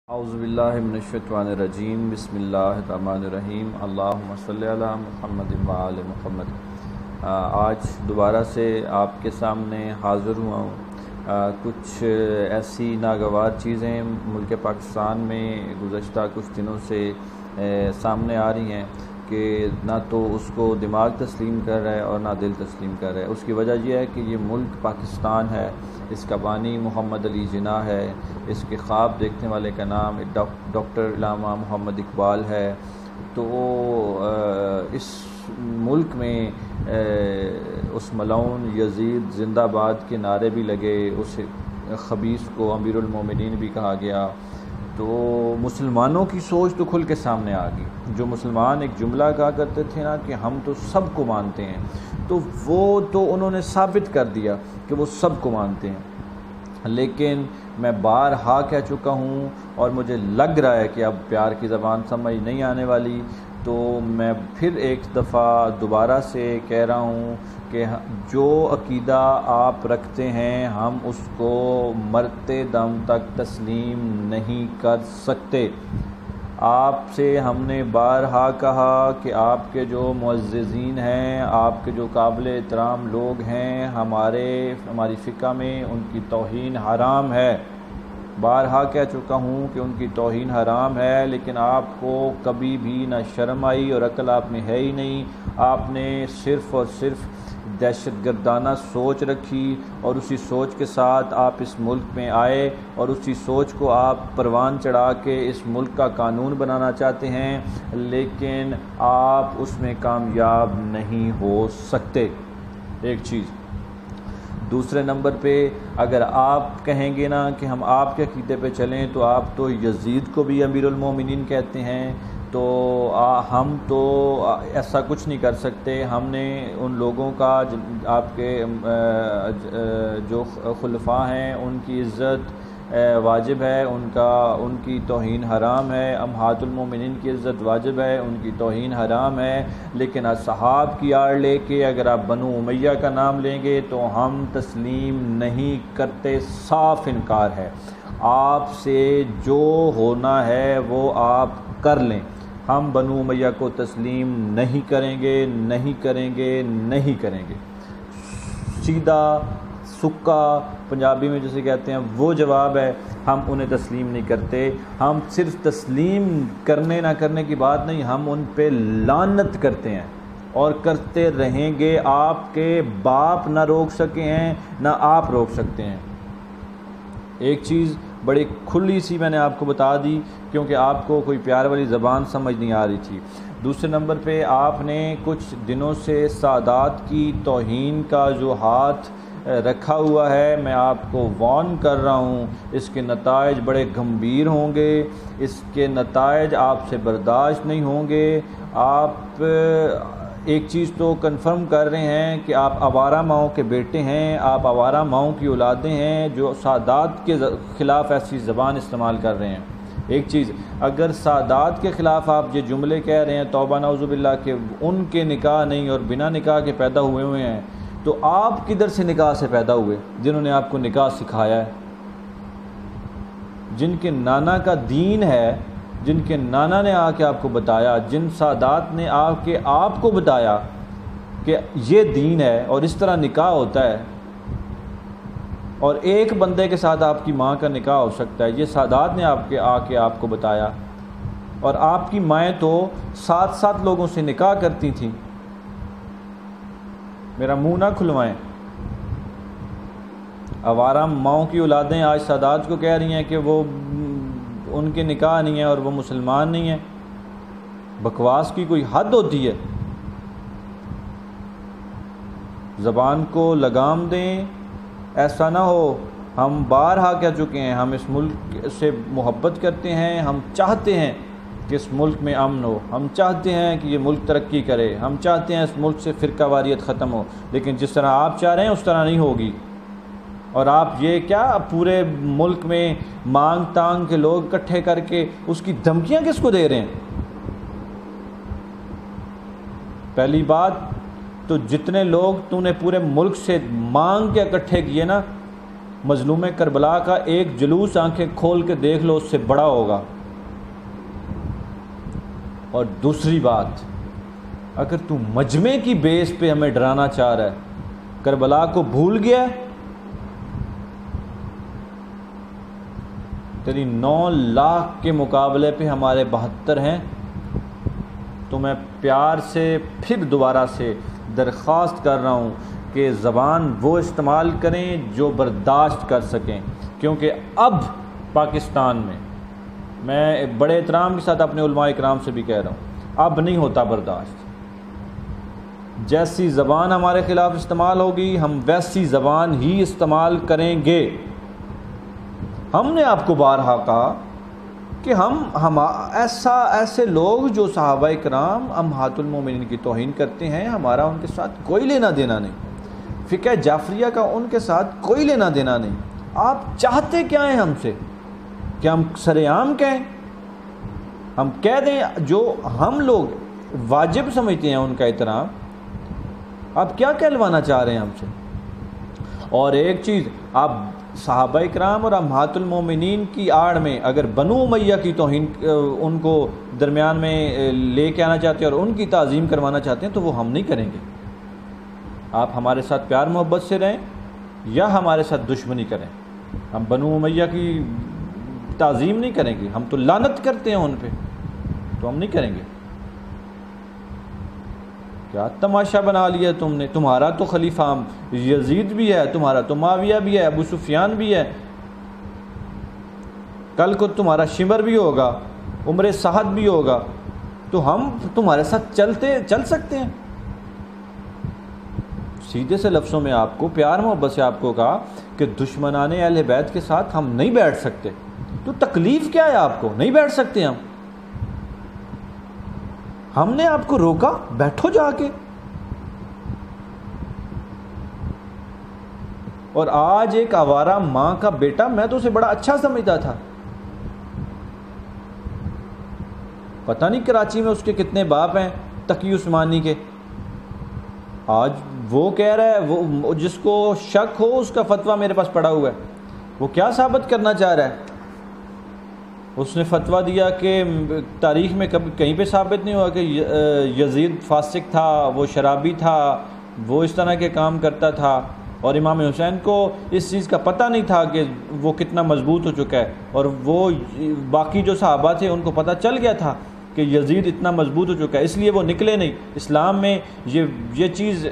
اعوذ باللہ من الشیطان الرجیم بسم اللہ الرحمن الرحیم اللہم صلی علی محمد وآل محمد۔ آج دوبارہ سے آپ کے سامنے حاضر ہوا ہوں۔ کچھ ایسی ناگوار چیزیں ملک پاکستان میں گزشتہ کچھ دنوں سے سامنے آ رہی ہیں کہ نہ تو اس کو دماغ تسلیم کر رہا ہے اور نہ دل تسلیم کر رہا ہے۔ اس کی وجہ یہ ہے کہ یہ ملک پاکستان ہے، اس کا بانی محمد علی جناح ہے، اس کے خواب دیکھنے والے کا نام ڈاکٹر علامہ محمد اقبال ہے۔ تو اس ملک میں اس ملعون یزید زندہ باد کے نعرے بھی لگے، اس خبیث کو امیر المومنین بھی کہا گیا۔ تو مسلمانوں کی سوچ تو کھل کے سامنے آ گئی۔ جو مسلمان ایک جملہ کہا کرتے تھے نا کہ ہم تو سب کو مانتے ہیں، تو وہ تو انہوں نے ثابت کر دیا کہ وہ سب کو مانتے ہیں۔ لیکن میں بارہا کہہ چکا ہوں اور مجھے لگ رہا ہے کہ اب پیار کی زبان سمجھ نہیں آنے والی، تو میں پھر ایک دفعہ دوبارہ سے کہہ رہا ہوں کہ جو عقیدہ آپ رکھتے ہیں ہم اس کو مرتے دم تک تسلیم نہیں کر سکتے۔ آپ سے ہم نے بارہا کہا کہ آپ کے جو معززین ہیں، آپ کے جو قابل احترام لوگ ہیں، ہماری فقہ میں ان کی توہین حرام ہے۔ بارہا کہہ چکا ہوں کہ ان کی توہین حرام ہے، لیکن آپ کو کبھی بھی نہ شرم آئی اور عقل آپ میں ہے ہی نہیں۔ آپ نے صرف اور صرف دہشت گردانہ سوچ رکھی اور اسی سوچ کے ساتھ آپ اس ملک میں آئے اور اسی سوچ کو آپ پروان چڑھا کے اس ملک کا قانون بنانا چاہتے ہیں، لیکن آپ اس میں کامیاب نہیں ہو سکتے۔ ایک چیز۔ دوسرے نمبر پہ اگر آپ کہیں گے نا کہ ہم آپ کے عقیدے پہ چلیں تو آپ تو یزید کو بھی امیر المومنین کہتے ہیں، تو ہم تو ایسا کچھ نہیں کر سکتے۔ ہم نے ان لوگوں کا آپ کے جو خلفاء ہیں ان کی عزت واجب ہے، ان کی توہین حرام ہے۔ امہات المومنین کی عزت واجب ہے، ان کی توہین حرام ہے، لیکن اصحاب کی آڑ لے کے اگر آپ بنو امیہ کا نام لیں گے تو ہم تسلیم نہیں کرتے، صاف انکار ہے۔ آپ سے جو ہونا ہے وہ آپ کر لیں، ہم بنو امیہ کو تسلیم نہیں کریں گے، نہیں کریں گے، نہیں کریں گے۔ سیدھا سکا پنجابی میں جسے کہتے ہیں وہ جواب ہے، ہم انہیں تسلیم نہیں کرتے۔ ہم صرف تسلیم کرنے نہ کرنے کی بات نہیں، ہم ان پہ لعنت کرتے ہیں اور کرتے رہیں گے۔ آپ کے باپ نہ روک سکے ہیں، نہ آپ روک سکتے ہیں۔ ایک چیز بڑی کھلی سی میں نے آپ کو بتا دی کیونکہ آپ کو کوئی پیار والی زبان سمجھ نہیں آ رہی تھی۔ دوسرے نمبر پہ آپ نے کچھ دنوں سے سادات کی توہین کا جو ہاتھ رکھا ہوا ہے، میں آپ کو وارن کر رہا ہوں، اس کے نتائج بڑے گمبھیر ہوں گے، اس کے نتائج آپ سے برداشت نہیں ہوں گے۔ آپ ایک چیز تو کنفرم کر رہے ہیں کہ آپ آوارہ ماؤں کے بیٹے ہیں، آپ آوارہ ماؤں کی اولادیں ہیں جو سادات کے خلاف ایسی زبان استعمال کر رہے ہیں۔ ایک چیز، اگر سادات کے خلاف آپ یہ جملے کہہ رہے ہیں توبہ نعوذ باللہ کہ ان کے نکاح نہیں اور بنا نکاح کے پیدا ہوئے ہیں، تو آپ کدھر سے نکاح سے پیدا ہوئے جنہوں نے آپ کو نکاح سکھایا ہے؟ جن کے نانا کا دین ہے، جن کے نانا نے آ کے آپ کو بتایا، جن سادات نے آ کے آپ کو بتایا کہ یہ دین ہے اور اس طرح نکاح ہوتا ہے، اور ایک بندے کے ساتھ آپ کی ماں کا نکاح ہو سکتا ہے، یہ سادات نے آ کے آپ کو بتایا۔ اور آپ کی مائیں تو 7 لوگوں سے نکاح کرتی تھیں۔ میرا منہ نہ کھلوائیں۔ آوارہ ماؤں کی اولادیں آج سادات کو کہہ رہی ہیں کہ وہ ان کے نکاح نہیں ہیں اور وہ مسلمان نہیں ہیں۔ بکواس کی کوئی حد ہوتی ہے؟ زبان کو لگام دیں، ایسا نہ ہو۔ ہم بارہا کہہ چکے ہیں، ہم اس ملک سے محبت کرتے ہیں، ہم چاہتے ہیں کہ اس ملک میں امن ہو، ہم چاہتے ہیں کہ یہ ملک ترقی کرے، ہم چاہتے ہیں اس ملک سے فرقہ واریت ختم ہو، لیکن جس طرح آپ چاہ رہے ہیں اس طرح نہیں ہوگی۔ اور آپ یہ کیا پورے ملک میں مانگ تانگ کے لوگ اکٹھے کر کے اس کی دھمکیاں کس کو دے رہے ہیں؟ پہلی بات تو جتنے لوگ تو نے پورے ملک سے مانگ کے اکٹھے کیے نا، مظلوم کربلا کا ایک جلوس آنکھیں کھول کے دیکھ لو، اس سے بڑا ہوگا۔ اور دوسری بات، اگر تو مجمع کی بیس پہ ہمیں ڈرانا چاہ رہا ہے، کربلا کو بھول گیا ہے، تیری 9 لاکھ کے مقابلے پہ ہمارے 72 ہیں، تو میں پیار سے پھر دوبارہ سے درخواست کر رہا ہوں کہ زبان وہ استعمال کریں جو برداشت کر سکیں، کیونکہ اب پاکستان میں بڑے احترام کے ساتھ اپنے علماء اکرام سے بھی کہہ رہا ہوں، اب نہیں ہوتا برداشت۔ جیسی زبان ہمارے خلاف استعمال ہوگی ہم ویسی زبان ہی استعمال کریں گے۔ ہم نے آپ کو بارہا کہا کہ ہم ایسے لوگ جو صحابہ کرام امہات المومنین کی توہین کرتے ہیں، ہمارا ان کے ساتھ کوئی لینا دینا نہیں، فقہ جعفریہ کا ان کے ساتھ کوئی لینا دینا نہیں۔ آپ چاہتے کیا ہیں ہم سے؟ کہ ہم سر عام کہیں، ہم کہہ دیں جو ہم لوگ واجب سمجھتے ہیں ان کا احترام؟ آپ کیا کہلوانا چاہ رہے ہیں ہم سے؟ اور ایک چیز، آپ صحابہ کرام اور امہات المومنین کی آڑ میں اگر بنو امیہ کی توہین ان کو درمیان میں لے کے آنا چاہتے ہیں اور ان کی تعظیم کروانا چاہتے ہیں تو وہ ہم نہیں کریں گے۔ آپ ہمارے ساتھ پیار محبت سے رہیں یا ہمارے ساتھ دشمنی کریں، ہم بنو امیہ کی تعظیم نہیں کریں گے، ہم تو لعنت کرتے ہیں ان پہ، تو ہم نہیں کریں گے۔ کیا تماشا بنا لیا تم نے؟ تمہارا تو خلیفہ یزید بھی ہے، تمہارا تو معاویہ بھی ہے، ابو سفیان بھی ہے، کل کو تمہارا شمر بھی ہوگا، عمر سعد بھی ہوگا، تو ہم تمہارے ساتھ چل سکتے ہیں؟ سیدھے سے لفظوں میں آپ کو پیار محبت سے آپ کو کہا کہ دشمنان اہل بیت کے ساتھ ہم نہیں بیٹھ سکتے، تو تکلیف کیا ہے آپ کو؟ نہیں بیٹھ سکتے ہم نے آپ کو روکا، بیٹھو جا کے۔ اور آج ایک آوارہ ماں کا بیٹا، میں تو اسے بڑا اچھا سمجھتا تھا، پتہ نہیں کراچی میں اس کے کتنے باپ ہیں تقی عثمانی کے، آج وہ کہہ رہا ہے، وہ جس کو شک ہو اس کا فتویٰ میرے پاس پڑا ہوا ہے، وہ کیا ثابت کرنا چاہ رہا ہے؟ اس نے فتویٰ دیا کہ تاریخ میں کہیں پہ ثابت نہیں ہوا کہ یزید فاسق تھا، وہ شرابی تھا، وہ اس طرح کے کام کرتا تھا، اور امام حسین کو اس چیز کا پتہ نہیں تھا کہ وہ کتنا مضبوط ہو چکا ہے، اور وہ باقی جو صحابہ تھے ان کو پتہ چل گیا تھا کہ یزید اتنا مضبوط ہو چکا ہے، اس لیے وہ نکلے نہیں۔ اسلام میں یہ چیز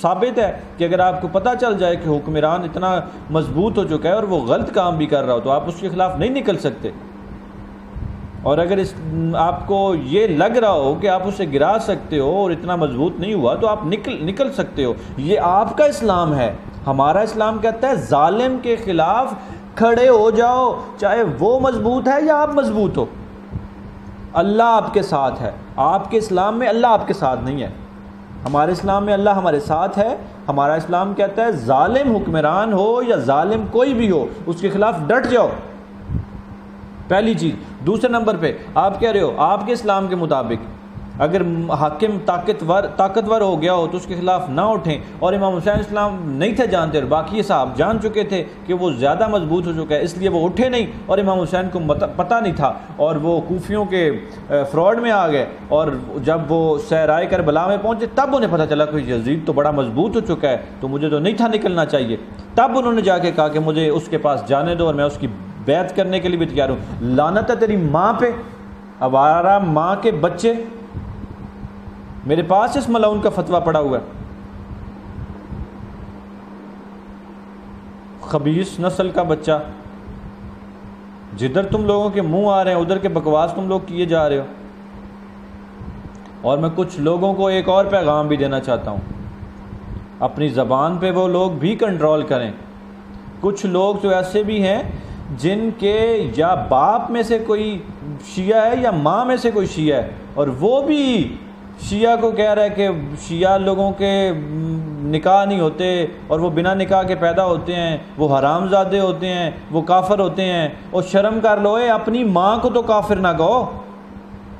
ثابت ہے کہ اگر آپ کو پتہ چل جائے کہ حکمران اتنا مضبوط ہو چکا ہے اور وہ غلط کام بھی کر رہا ہو تو آپ اس کے خلاف نہیں نکل سکتے، اور اگر آپ کو یہ لگ رہا ہو کہ آپ اسے گرا سکتے ہو اور اتنا مضبوط نہیں ہوا تو آپ نکل سکتے ہو۔ یہ آپ کا اسلام ہے۔ ہمارا اسلام کہتا ہے ظالم کے خلاف کھڑے ہو جاؤ، چاہے وہ مضبوط ہے یا آپ مضبوط ہو، اللہ آپ کے ساتھ ہے۔ آپ کے اسلام میں اللہ آپ کے ساتھ نہیں ہے، ہمارے اسلام میں اللہ ہمارے ساتھ ہے۔ ہمارا اسلام کہتا ہے ظالم حکمران ہو یا ظالم کوئی بھی ہو، اس کے خلاف ڈٹ جاؤ، پہلی چیز۔ دوسرے نمبر پہ آپ کہہ رہے ہو آپ کے اسلام کے مطابق اگر حاکم طاقتور ہو گیا ہو تو اس کے خلاف نہ اٹھیں، اور امام حسین اسلام نہیں تھے جانتے اور باقی صاحب جان چکے تھے کہ وہ زیادہ مضبوط ہو چکا ہے، اس لیے وہ اٹھے نہیں، اور امام حسین کو پتہ نہیں تھا اور وہ کوفیوں کے فراڈ میں آ گئے، اور جب وہ صحرائے کربلا میں پہنچے تب انہیں پتہ چلا کہ یزید تو بڑا مضبوط ہو چکا ہے، تو مجھے تو نہیں تھا نکلنا چاہیے۔ تب انہوں نے جا کے کہا کہ مجھے اس کے پاس جانے دو اور میں اس کی بیعت کرنے کے لیے بھی تیار ہوں۔ لعنت ہے تیری ماں پہ، آوارہ ماں کے بچے، میرے پاس اس ملعون کا فتویٰ پڑا ہوا ہے۔ خبیث نسل کا بچہ، جدھر تم لوگوں کے منہ آ رہے ہیں ادھر کے بکواس تم لوگ کیے جا رہے ہو۔ اور میں کچھ لوگوں کو ایک اور پیغام بھی دینا چاہتا ہوں، اپنی زبان پہ وہ لوگ بھی کنٹرول کریں۔ کچھ لوگ تو ایسے بھی ہیں جن کے یا باپ میں سے کوئی شیعہ ہے یا ماں میں سے کوئی شیعہ ہے، اور وہ بھی شیعہ کو کہہ رہا ہے کہ شیعہ لوگوں کے نکاح نہیں ہوتے اور وہ بنا نکاح کے پیدا ہوتے ہیں، وہ حرام زادے ہوتے ہیں، وہ کافر ہوتے ہیں۔ اور شرم کر لو، اپنی ماں کو تو کافر نہ کہو،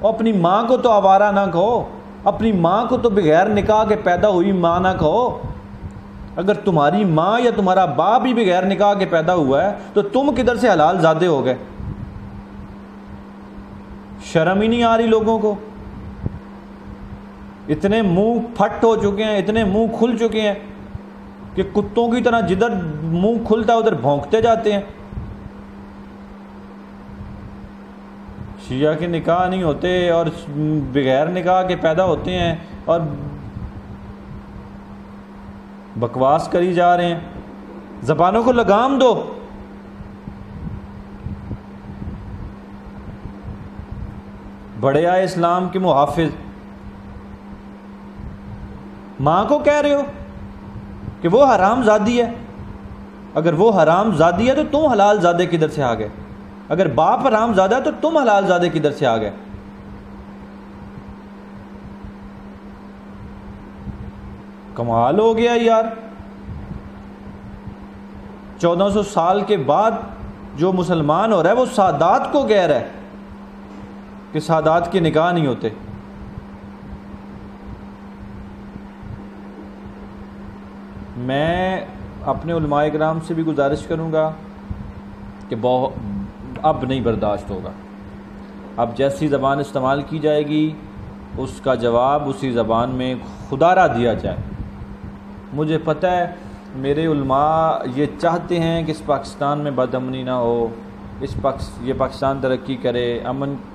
اور اپنی ماں کو تو آوارہ نہ کہو، اپنی ماں کو تو بغیر نکاح کے پیدا ہوئی ماں نہ کہو۔ اگر تمہاری ماں یا تمہارا باپ بھی بغیر نکاح کے پیدا ہوا ہے تو تم کدھر سے حلال زادے ہو گئے؟ شرم ہی نہیں آ رہی لوگوں کو؟ اتنے منہ پھٹ ہو چکے ہیں، اتنے منہ کھل چکے ہیں کہ کتوں کی طرح جدھر منہ کھلتا ہے ادھر بھونکتے جاتے ہیں۔ شیعہ کے نکاح نہیں ہوتے اور بغیر نکاح کے پیدا ہوتے ہیں اور بکواس کری جا رہے ہیں۔ زبانوں کو لگام دو۔ بڑے آئے اسلام کے محافظ ماں کو کہہ رہے ہو کہ وہ حرام زادی ہے۔ اگر وہ حرام زادی ہے تو تم حلال زادے کدھر سے آ گئے؟ اگر باپ حرام زادہ ہے تو تم حلال زادے کدھر سے آ گئے؟ کمال ہو گیا یار۔ 1400 سال کے بعد جو مسلمان ہو رہا ہے وہ سادات کو کہہ رہا ہے کہ سادات کے نکاح نہیں ہوتے۔ میں اپنے علماء کرام سے بھی گزارش کروں گا کہ اب نہیں برداشت ہوگا۔ اب جیسی زبان استعمال کی جائے گی اس کا جواب اسی زبان میں خدارہ دیا جائے۔ مجھے پتہ ہے میرے علماء یہ چاہتے ہیں کہ اس پاکستان میں بدامنی نہ ہو، یہ پاکستان ترقی کرے،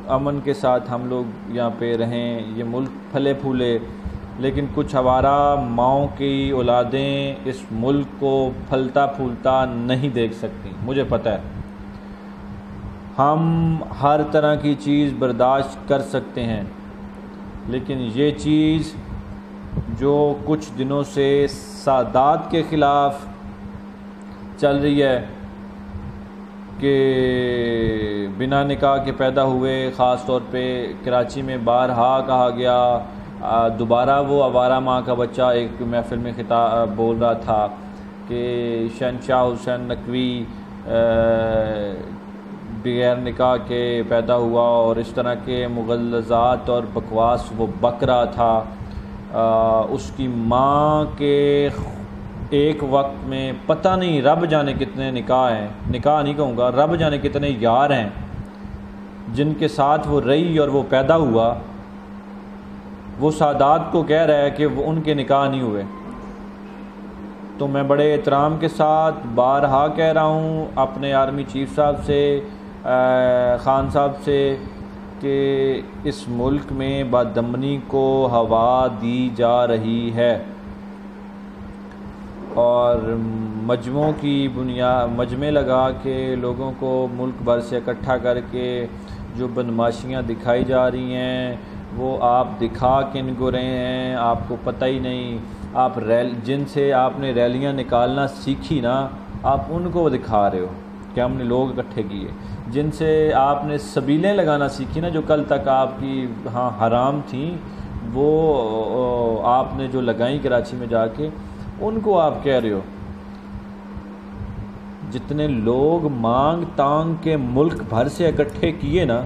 امن کے ساتھ ہم لوگ یہاں پہ رہیں، یہ ملک پھلے پھولے، لیکن کچھ آوارہ ماؤں کی اولادیں اس ملک کو پھلتا پھولتا نہیں دیکھ سکتی۔ مجھے پتہ ہے ہم ہر طرح کی چیز برداشت کر سکتے ہیں، لیکن یہ چیز جو کچھ دنوں سے سادات کے خلاف چل رہی ہے کہ بنا نکاح کے پیدا ہوئے، خاص طور پہ کراچی میں بارہا کہا گیا، دوبارہ وہ آوارہ ماں کا بچہ ایک محفل میں خطاب بول رہا تھا کہ شہنشاہ حسین نقوی بغیر نکاح کے پیدا ہوا، اور اس طرح کے مغلظات اور بکواس وہ بک رہا تھا۔ اس کی ماں کے ایک وقت میں پتہ نہیں رب جانے کتنے نکاح ہیں، نکاح نہیں کہوں گا، رب جانے کتنے یار ہیں جن کے ساتھ وہ رہی اور وہ پیدا ہوا۔ وہ سادات کو کہہ رہا ہے کہ وہ ان کے نکاح نہیں ہوئے۔ تو میں بڑے احترام کے ساتھ بارہا کہہ رہا ہوں اپنے آرمی چیف صاحب سے، خان صاحب سے، کہ اس ملک میں بدامنی کو ہوا دی جا رہی ہے، اور مجموعوں کی مجمع لگا کے لوگوں کو ملک بھر سے اکٹھا کر کے جو بدماشیاں دکھائی جا رہی ہیں وہ آپ دکھا کن کو رہے ہیں؟ آپ کو پتہ ہی نہیں۔ آپ جن سے آپ نے ریلیاں نکالنا سیکھی نا، آپ ان کو دکھا رہے ہو کہ ہم نے لوگ اکٹھے کیے۔ جن سے آپ نے سبیلیں لگانا سیکھی نا، جو کل تک آپ کی حرام تھیں، وہ آپ نے جو لگائیں کراچی میں جا کے، ان کو آپ کہہ رہے ہو۔ جتنے لوگ مانگ تانگ کے ملک بھر سے اکٹھے کیے نا،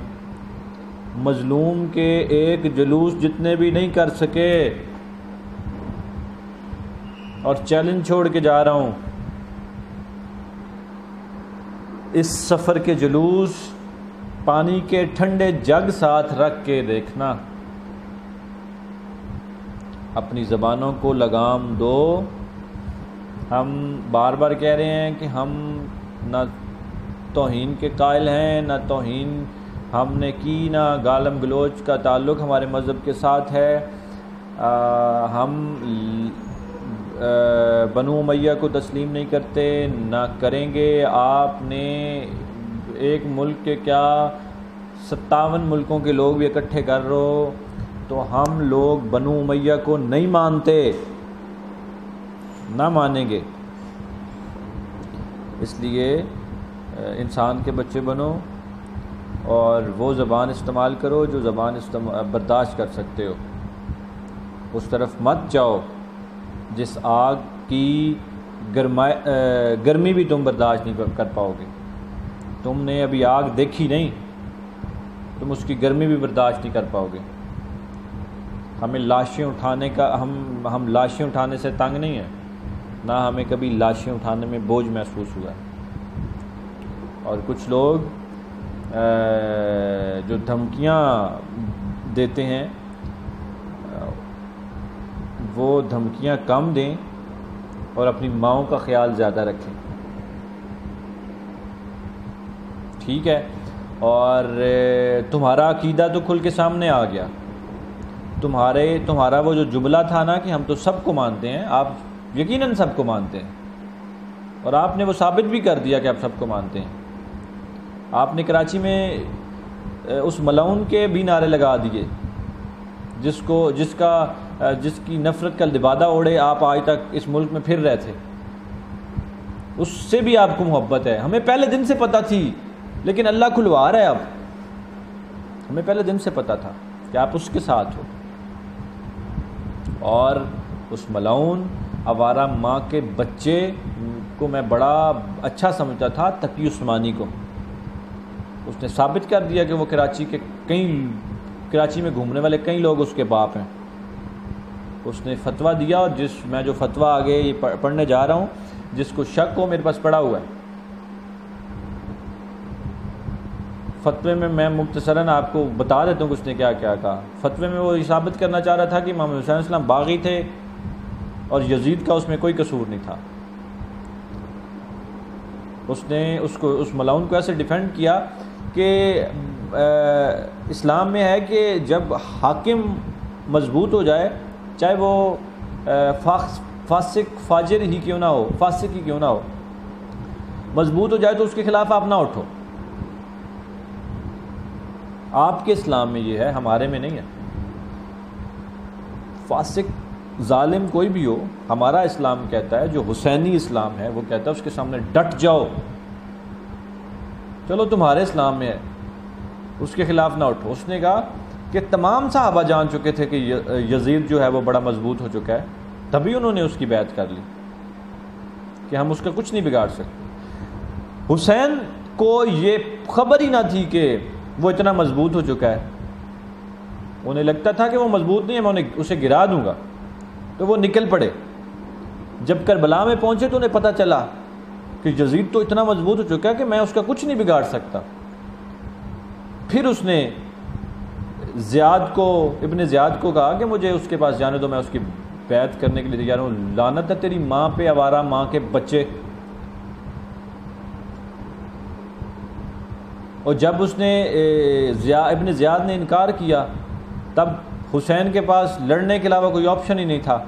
مظلوم کے ایک جلوس جتنے بھی نہیں کر سکے، اور چیلنج چھوڑ کے جا رہا ہوں، اس سفر کے جلوس پانی کے ٹھنڈے جگ ساتھ رکھ کے دیکھنا۔ اپنی زبانوں کو لگام دو۔ ہم بار بار کہہ رہے ہیں کہ ہم نہ توہین کے قائل ہیں، نہ توہین ہم نے کی، نہ گالم گلوچ کا تعلق ہمارے مذہب کے ساتھ ہے۔ ہم بنو امیہ کو تسلیم نہیں کرتے، نہ کریں گے۔ آپ نے ایک ملک کے کیا 57 ملکوں کے لوگ بھی اکٹھے کر رہو، تو ہم لوگ بنو امیہ کو نہیں مانتے، نہ مانیں گے۔ اس لیے انسان کے بچے بنو اور وہ زبان استعمال کرو جو زبان برداشت کر سکتے ہو۔ اس طرف مت جاؤ جس آگ کی گرمی بھی تم برداشت نہیں کر پاؤ گے۔ تم نے ابھی آگ دیکھی نہیں، تم اس کی گرمی بھی برداشت نہیں کر پاؤ گے۔ ہمیں لاشیں اٹھانے کا ہم لاشیں اٹھانے سے تنگ نہیں ہیں، نہ ہمیں کبھی لاشیں اٹھانے میں بوجھ محسوس ہوا ہے۔ اور کچھ لوگ جو دھمکیاں دیتے ہیں وہ دھمکیاں کم دیں اور اپنی ماؤں کا خیال زیادہ رکھیں، ٹھیک ہے؟ اور تمہارا عقیدہ تو کھل کے سامنے آ گیا، تمہارا وہ جو جملہ تھا نا کہ ہم تو سب کو مانتے ہیں، آپ یقیناً سب کو مانتے ہیں، اور آپ نے وہ ثابت بھی کر دیا کہ آپ سب کو مانتے ہیں۔ آپ نے کراچی میں اس ملعون کے بھی نعرے لگا دیے جس کی نفرت کا لبادہ اوڑھے آپ آج تک اس ملک میں پھر رہے تھے، اس سے بھی آپ کو محبت ہے۔ ہمیں پہلے دن سے پتہ تھی، لیکن اللہ کھلوا رہا ہے اب، ہمیں پہلے دن سے پتہ تھا کہ آپ اس کے ساتھ ہو۔ اور اس ملعون آوارہ ماں کے بچے کو میں بڑا اچھا سمجھتا تھا، تقی عثمانی کو۔ اس نے ثابت کر دیا کہ وہ کراچی میں گھومنے والے کئی لوگ اس کے باپ ہیں۔ اس نے فتویٰ دیا، اور میں جو فتویٰ آگے یہ پڑھنے جا رہا ہوں، جس کو شک ہو میرے پاس پڑھا ہوا ہے۔ فتوے میں مختصراً آپ کو بتا دیتا ہوں کہ اس نے کیا کیا کہا۔ فتوے میں وہ یہ ثابت کرنا چاہ رہا تھا کہ امام حسین علیہ السلام باغی تھے اور یزید کا اس میں کوئی قصور نہیں تھا۔ اس نے اس ملعون کو ایسے ڈیفینڈ کیا کہ اسلام میں ہے کہ جب حاکم مضبوط ہو جائے، چاہے وہ فاسق فاجر ہی کیوں نہ ہو، فاسق ہی کیوں نہ ہو، مضبوط ہو جائے تو اس کے خلاف آپ نہ اٹھو۔ آپ کے اسلام میں یہ ہے، ہمارے میں نہیں ہے۔ فاسق ظالم کوئی بھی ہو، ہمارا اسلام کہتا ہے، جو حسینی اسلام ہے وہ کہتا ہے اس کے سامنے ڈٹ جاؤ۔ چلو تمہارے اسلام میں ہے، اس کے خلاف نہ اٹھو۔ اس نے کہا کہ تمام صحابہ جان چکے تھے کہ یزید جو ہے وہ بڑا مضبوط ہو چکا ہے، تبھی انہوں نے اس کی بیعت کر لی کہ ہم اس کا کچھ نہیں بگاڑ سکتے۔ حسین کو یہ خبر ہی نہ تھی کہ وہ اتنا مضبوط ہو چکا ہے، انہیں لگتا تھا کہ وہ مضبوط نہیں ہے، میں اسے گرا دوں گا، تو وہ نکل پڑے۔ جب کربلا میں پہنچے تو انہیں پتہ چلا کہ یزید تو اتنا مضبوط ہو چکا ہے کہ میں اس کا کچھ نہیں بگاڑ سکتا۔ پھر اس نے ابن زیاد کو کہا کہ مجھے اس کے پاس جانے دو، میں اس کی بیعت کرنے کے لیے تیار ہوں۔ لعنت ہے تیری ماں پہ، آوارہ ماں کے بچے۔ اور جب اس نے ابن زیاد نے انکار کیا، تب حسین کے پاس لڑنے کے علاوہ کوئی آپشن ہی نہیں تھا۔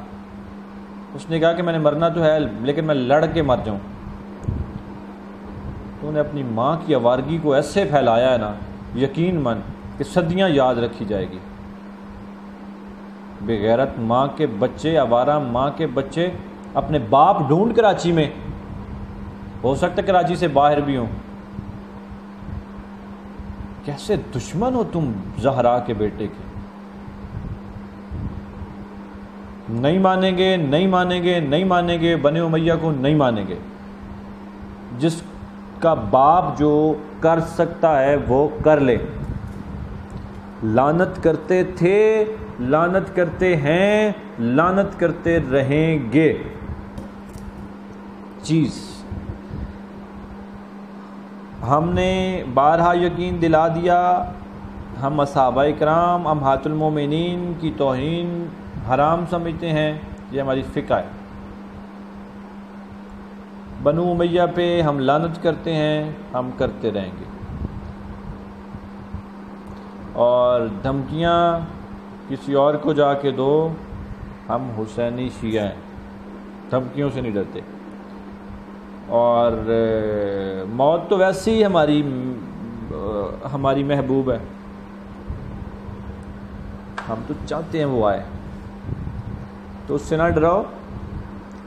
اس نے کہا کہ میں نے مرنا تو ہے لیکن میں لڑ کے مر جاؤں۔ تو انہیں اپنی ماں کی آوارگی کو ایسے پھیلایا ہے نا، یقین من کہ صدیاں یاد رکھی جائے گی۔ بے غیرت ماں کے بچے، آوارہ ماں کے بچے اپنے باپ ڈھونڈ کراچی میں، ہو سکتا ہے کراچی سے باہر بھی ہوں۔ کیسے دشمن ہو تم زہرا کے بیٹے کے؟ نہیں مانیں گے، نہیں مانیں گے، نہیں مانیں گے، بنی امیہ کو نہیں مانیں گے۔ جس کا باپ جو کر سکتا ہے وہ کر لے۔ لعنت کرتے تھے، لعنت کرتے ہیں، لعنت کرتے رہیں گے۔ چیز ہم نے بارہا یقین دلا دیا، ہم صحابہ کرام امہات المومنین کی توہین حرام سمجھتے ہیں، یہ ہماری فقہ ہے۔ بنو امیہ پہ ہم لعنت کرتے ہیں، ہم کرتے رہیں گے۔ اور دھمکیاں کسی اور کو جا کے دو، ہم حسینی شیعہ ہیں، دھمکیوں سے نہیں ڈرتے۔ اور موت تو ویسے ہی ہماری محبوب ہے، ہم تو چاہتے ہیں وہ آئے، تو اس سے نہ ڈراؤ۔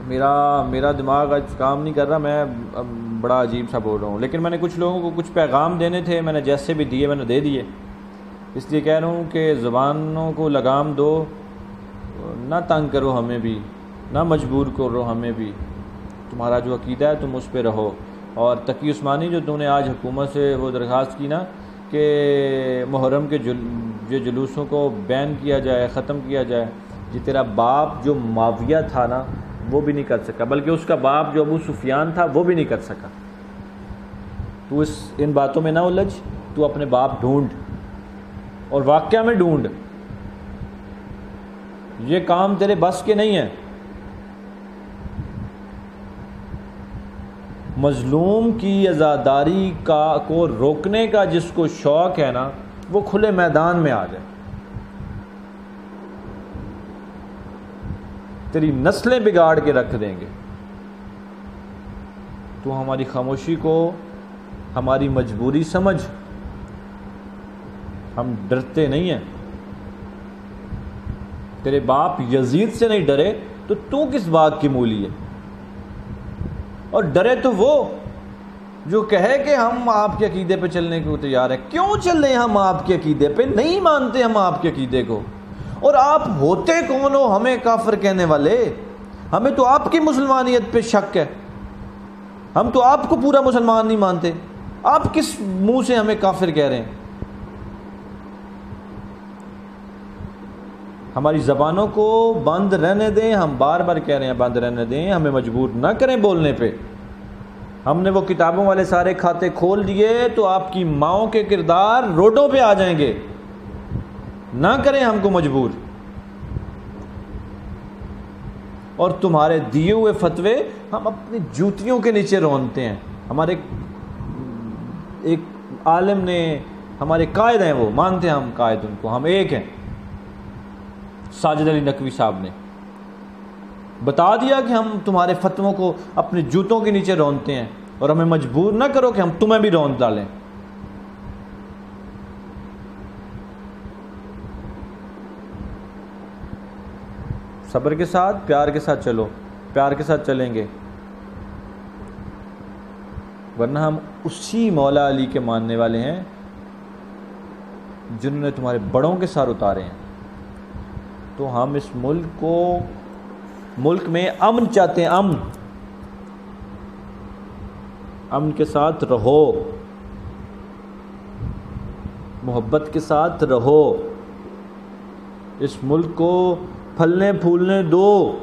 میرا دماغ آج کام نہیں کر رہا، میں بڑا عجیب سا بول رہا ہوں، لیکن میں نے کچھ لوگوں کو کچھ پیغام دینے تھے، میں نے جیسے بھی دیے میں نے دے دیے۔ اس لیے کہہ رہا ہوں کہ زبانوں کو لگام دو، نہ تنگ کرو ہمیں بھی، نہ مجبور کرو ہمیں بھی، تمہارا جو عقیدہ ہے تم اس پہ رہو۔ اور تقی عثمانی جو تم نے آج حکومت سے وہ درخواست کی نا کہ محرم کے جلوسوں کو بین کیا جائے، ختم کیا جائے، یہ تیرا باپ جو معاویہ تھا نا، وہ بھی نہیں کر سکا، بلکہ اس کا باپ جو ابو سفیان تھا وہ بھی نہیں کر سکا۔ تو ان باتوں میں نہ الجھ، تو اپنے باپ ڈھونڈ، اور واقعہ میں ڈھونڈ، یہ کام تیرے بس کے نہیں ہے۔ مظلوم کی عزاداری کو روکنے کا جس کو شوق ہے نا، وہ کھلے میدان میں آ جائے۔ تیری نسلیں بگاڑ کے رکھ دیں گے۔ تو ہماری خاموشی کو ہماری مجبوری سمجھ، ہم ڈرتے نہیں ہیں۔ تیرے باپ یزید سے نہیں ڈرے تو کس بات کی مولی ہے؟ اور ڈرے تو وہ جو کہے کہ ہم آپ کے عقیدے پہ چلنے کو تیار ہیں۔ کیوں چلیں ہم آپ کے عقیدے پہ؟ نہیں مانتے ہم آپ کے عقیدے کو۔ اور آپ ہوتے کون ہو ہمیں کافر کہنے والے؟ ہمیں تو آپ کی مسلمانیت پہ شک ہے، ہم تو آپ کو پورا مسلمان نہیں مانتے، آپ کس منہ سے ہمیں کافر کہہ رہے ہیں؟ ہماری زبانوں کو بند رہنے دیں، ہم بار بار کہہ رہے ہیں بند رہنے دیں، ہمیں مجبور نہ کریں بولنے پہ۔ ہم نے وہ کتابوں والے سارے کھاتے کھول دیے تو آپ کی ماؤں کے کردار روڈوں پہ آ جائیں گے، نہ کریں ہم کو مجبور۔ اور تمہارے دیے ہوئے فتوے ہم اپنی جوتیوں کے نیچے رونتے ہیں۔ ہمارے ایک عالم نے، ہمارے قائد ہیں، وہ مانتے ہیں ہم قائد ان کو، ہم ایک ہیں، ساجد علی نقوی صاحب نے بتا دیا کہ ہم تمہارے فتووں کو اپنے جوتوں کے نیچے رونتے ہیں، اور ہمیں مجبور نہ کرو کہ ہم تمہیں بھی رون ڈالیں۔ صبر کے ساتھ، پیار کے ساتھ چلو، پیار کے ساتھ چلیں گے، ورنہ ہم اسی مولا علی کے ماننے والے ہیں جنہوں نے تمہارے بڑوں کے سر اتارے ہیں۔ تو ہم اس ملک میں امن چاہتے ہیں، امن کے ساتھ رہو، محبت کے ساتھ رہو، اس ملک کو پھلنے پھولنے دو،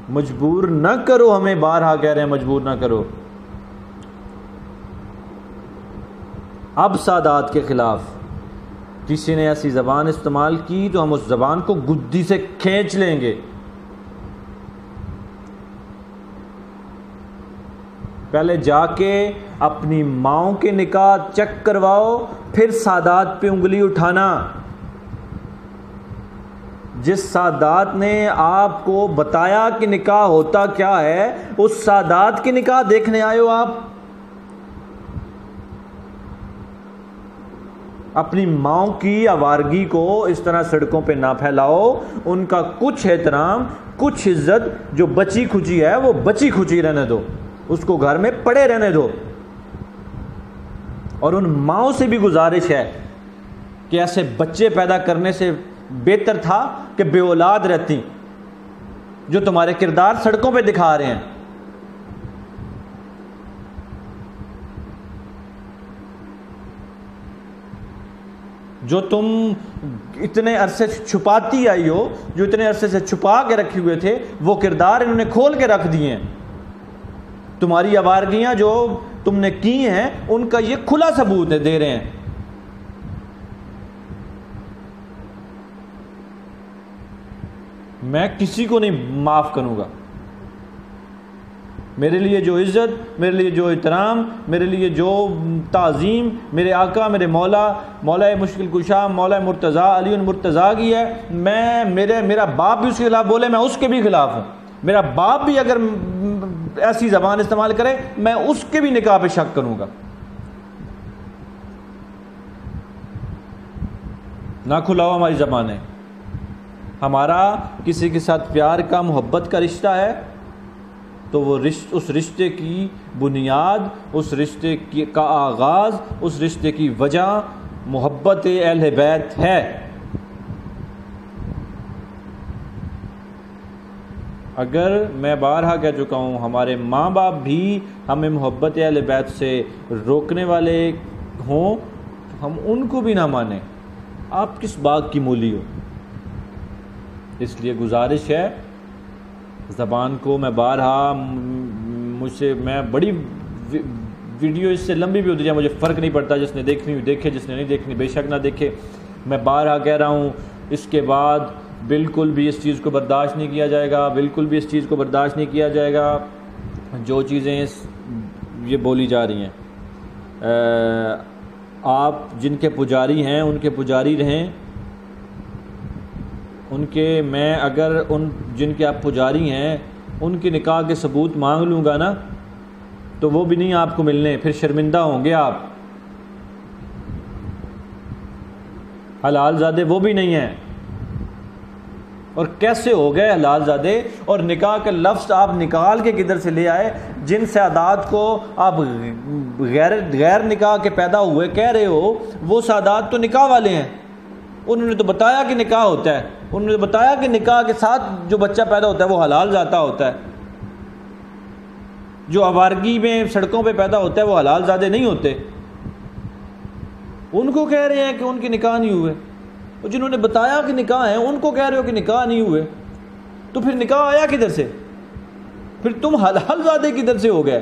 مجبور نہ کرو ہمیں، بارہا کہہ رہے ہیں مجبور نہ کرو۔ اب سادات کے خلاف کسی نے ایسی زبان استعمال کی تو ہم اس زبان کو گدی سے کھینچ لیں گے۔ پہلے جا کے اپنی ماؤں کے نکاح چیک کرواؤ، پھر سادات پہ انگلی اٹھانا۔ جس سادات نے آپ کو بتایا کہ نکاح ہوتا کیا ہے، اس سادات کی نکاح دیکھنے آئے ہو آپ؟ اپنی ماؤں کی آوارگی کو اس طرح سڑکوں پہ نہ پھیلاؤ، ان کا کچھ احترام، کچھ عزت جو بچی کھچی ہے وہ بچی کھچی رہنے دو، اس کو گھر میں پڑے رہنے دو۔ اور ان ماؤں سے بھی گزارش ہے کہ ایسے بچے پیدا کرنے سے بہتر تھا کہ بے اولاد رہتی، جو تمہارے کردار سڑکوں پہ دکھا رہے ہیں۔ جو تم اتنے عرصے سے چھپاتی آئی ہو، جو اتنے عرصے سے چھپا کے رکھے ہوئے تھے، وہ کردار انہوں نے کھول کے رکھ دیے ہیں۔ تمہاری آوارگیاں جو تم نے کی ہیں، ان کا یہ کھلا ثبوت دے رہے ہیں۔ میں کسی کو نہیں معاف کروں گا۔ میرے لیے جو عزت، میرے لیے جو احترام، میرے لیے جو تعظیم میرے آقا، میرے مولا مشکل کشا، مولا مرتضیٰ، علی المرتضیٰ کی ہے، میرا باپ بھی اس کے خلاف بولے، میں اس کے بھی خلاف ہوں۔ میرا باپ بھی اگر ایسی زبان استعمال کرے، میں اس کے بھی نکاح پہ شک کروں گا۔ نہ کھلاؤ ہماری زبانیں۔ ہمارا کسی کے ساتھ پیار کا، محبت کا رشتہ ہے تو وہ اس رشتے کی بنیاد، اس رشتے کا آغاز، اس رشتے کی وجہ محبت اہل بیت ہے۔ اگر میں بارہا کہہ چکا ہوں، ہمارے ماں باپ بھی ہمیں محبت اہل بیت سے روکنے والے ہوں تو ہم ان کو بھی نہ مانیں۔ آپ کس باغ کی مولی ہو؟ اس لیے گزارش ہے زبان کو میں بارہا، مجھ سے میں بڑی ویڈیو اس سے لمبی بھی ہوتی جائے مجھے فرق نہیں پڑتا، جس نے دیکھنی ہوئی دیکھے، جس نے نہیں دیکھنی بے شک نہ دیکھے، میں بارہا کہہ رہا ہوں اس کے بعد بالکل بھی اس چیز کو برداشت نہیں کیا جائے گا، بالکل بھی اس چیز کو برداشت نہیں کیا جائے گا جو چیزیں یہ بولی جا رہی ہیں۔ آپ جن کے پجاری ہیں ان کے پجاری رہیں، ان کے میں اگر ان جن کے آپ پجاری ہیں ان کے نکاح کے ثبوت مانگ لوں گا نا تو وہ بھی نہیں آپ کو ملنے، پھر شرمندہ ہوں گے آپ۔ حلال زادے وہ بھی نہیں ہیں، اور کیسے ہو گئے حلال زادے؟ اور نکاح کا لفظ آپ نکال کے کدھر سے لے آئے؟ جن سعادات کو آپ غیر نکاح کے پیدا ہوئے کہہ رہے ہو، وہ سعادات تو نکاح والے ہیں، انہوں نے تو بتایا کہ نکاح ہوتا ہے، انہوں نے بتایا کہ نکاح کے ساتھ جو بچہ پیدا ہوتا ہے وہ حلال ذاتہ ہوتا ہے، جو آوارگی میں سڑکوں پہ پیدا ہوتا ہے وہ حلال زادے نہیں ہوتے۔ ان کو کہہ رہے ہیں کہ ان کے نکاح نہیں ہوئے، اور جنہوں نے بتایا کہ نکاح ہیں ان کو کہہ رہے ہو کہ نکاح نہیں ہوئے، تو پھر نکاح آیا کدھر سے؟ پھر تم حلال زادے کدھر سے ہو گئے؟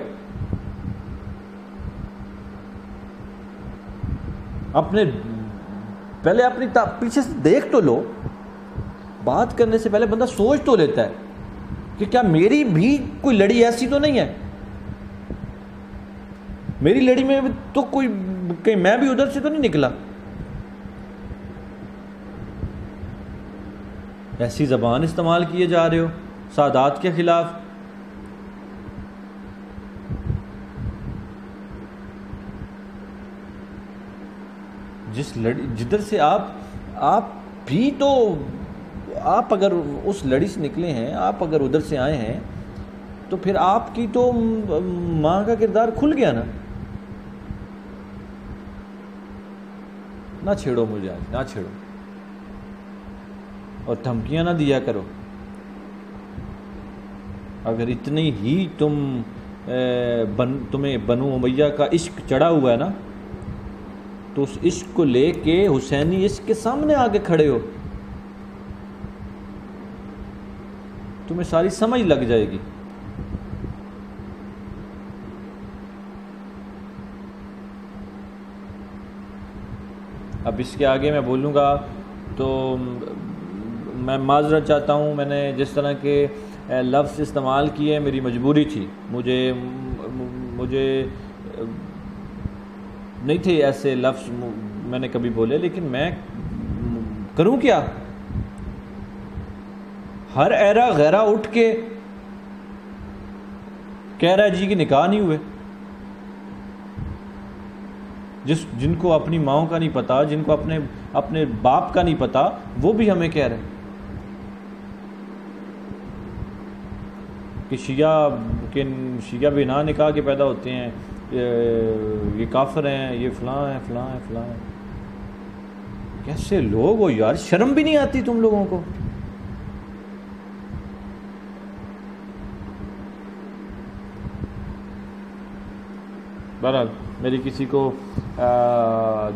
اپنے پہلے اپنی پیچھے سے دیکھ تو لو، بات کرنے سے پہلے بندہ سوچ تو لیتا ہے کہ کیا میری بھی کوئی لڑی ایسی تو نہیں ہے، میری لڑی میں تو کوئی کہیں میں بھی ادھر سے تو نہیں نکلا۔ ایسی زبان استعمال کیے جا رہے ہو سعادات کے خلاف۔ جدھر سے آپ بھی تو آپ اگر اس لڑی سے نکلے ہیں، آپ اگر ادھر سے آئے ہیں تو پھر آپ کی تو ماں کا کردار کھل گیا نا۔ نہ چھیڑو مجھے آج، نہ چھیڑو، اور دھمکیاں نہ دیا کرو۔ اگر اتنی ہی تمہیں بنو امیہ کا عشق چڑھا ہوا ہے نا تو اس عشق کو لے کے حسینی عشق کے سامنے آ کے کھڑے ہو، تمہیں ساری سمجھ لگ جائے گی۔ اب اس کے آگے میں بولوں گا تو میں معذرت چاہتا ہوں، میں نے جس طرح کے لفظ استعمال کیے میری مجبوری تھی، مجھے نہیں تھے ایسے لفظ میں نے کبھی بولے، لیکن میں کروں کیا؟ ہر ایرا غیرہ اٹھ کے کہہ رہا ہے جی کہ نکاح نہیں ہوئے، جن کو اپنی ماؤں کا نہیں پتا، جن کو اپنے باپ کا نہیں پتا، وہ بھی ہمیں کہہ رہے ہیں کہ شیعہ بنا نکاح کے پیدا ہوتے ہیں، یہ کافر ہیں، یہ فلاں ہیں فلاں ہیں فلاں ہیں۔ کیسے لوگ ہو یار، شرم بھی نہیں آتی تم لوگوں کو؟ بہرحال میری کسی کو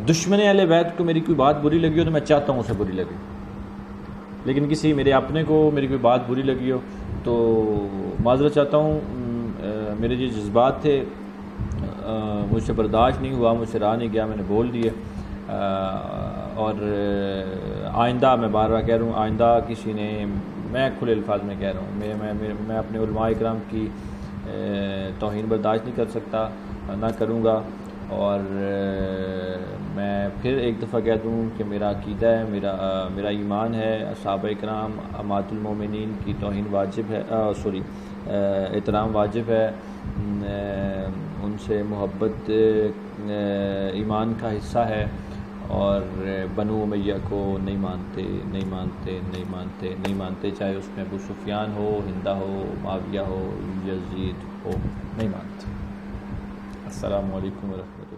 دشمن اہل بیت کو میری کوئی بات بری لگی ہو تو میں چاہتا ہوں اسے بری لگے، لیکن کسی میرے اپنے کو میری کوئی بات بری لگی ہو تو معذرت چاہتا ہوں۔ میرے جو جذبات تھے مجھ سے برداشت نہیں ہوا، مجھ سے رہا نہیں گیا، میں نے بول دیے۔ اور آئندہ میں بار بار کہہ رہا ہوں، آئندہ کسی نے، میں کھلے الفاظ میں کہہ رہا ہوں، میں اپنے علماء اکرام کی توہین برداشت نہیں کر سکتا، نہ کروں گا۔ اور میں پھر ایک دفعہ کہہ دوں کہ میرا عقیدہ ہے، میرا ایمان ہے، صحابہ اکرام امہات المومنین کی توہین واجب ہے، احترام واجب ہے، ان سے محبت ایمان کا حصہ ہے، اور بنو امیہ کو نہیں مانتے، چاہے اس میں ابو سفیان ہو، ہندہ ہو، معاویہ ہو، یزید ہو، نہیں مانتے۔ السلام علیکم ورحمۃ اللہ۔